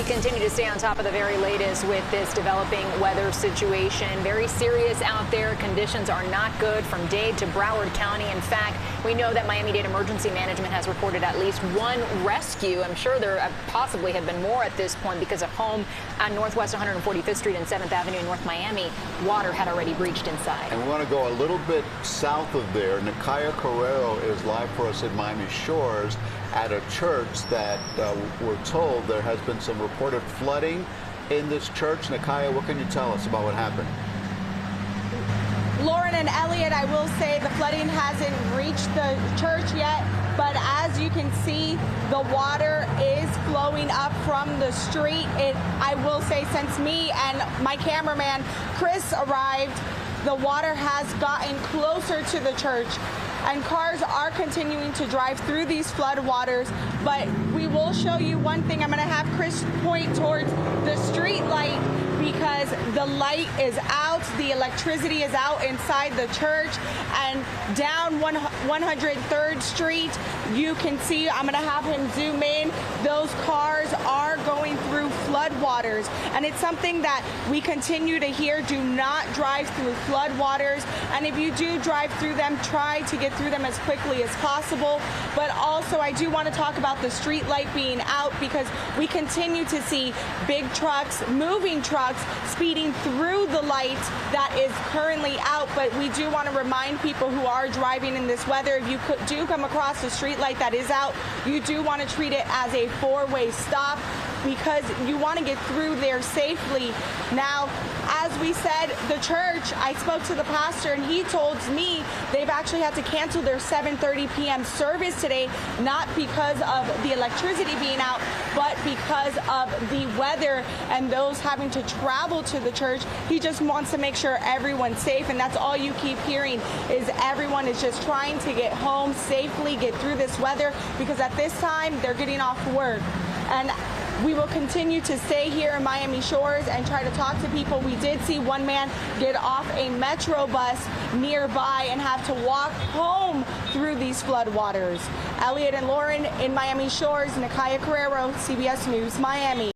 We continue to stay on top of the very latest with this developing weather situation. Very serious out there. Conditions are not good from Dade to Broward County. In fact, we know that Miami-Dade Emergency Management has reported at least one rescue. I'm sure there possibly have been more at this point because a home on Northwest 145th Street and 7th Avenue in North Miami, water had already breached inside. And we want to go a little bit south of there. Nikiya Carrero is live for us at Miami Shores at a church that we're told there has been some reported flooding in this church. Nikiya, what can you tell us about what happened? Lauren and Elliot, I will say the flooding hasn't reached the church yet, but as you can see, the water is flowing up from the street. I will say, since me and my cameraman Chris arrived, the water has gotten closer to the church, and cars are continuing to drive through these flood waters. But we will show you one thing. I'm going to have Chris point towards the street light because the light is out, the electricity is out inside the church, and down 103rd Street, you can see, I'm going to have him zoom in, those cars are going through flood waters. And it's something that we continue to hear: do not drive through flood waters. And if you do drive through them, try to get through them as quickly as possible. But also, I do want to talk about the street light being out because we continue to see big trucks, moving trucks, speeding through the light that is currently out. But we do want to remind people who are driving in this weather, if you do come across a street light that is out, you do want to treat it as a four-way stop because you want to get through there safely. Now, as we said, the church, I spoke to the pastor and he told me they've actually had to cancel their 7:30 p.m. service today, not because of the electricity being out, but because of the weather and those having to travel to the church. He just wants to make sure everyone's safe, and that's all you keep hearing is everyone is just trying to get home safely, get through this weather, because at this time they're getting off work. And we will continue to stay here in Miami Shores and try to talk to people. We did see one man get off a metro bus nearby and have to walk home through these flood waters. Elliot and Lauren in Miami Shores, Nikiya Carrero, CBS News, Miami.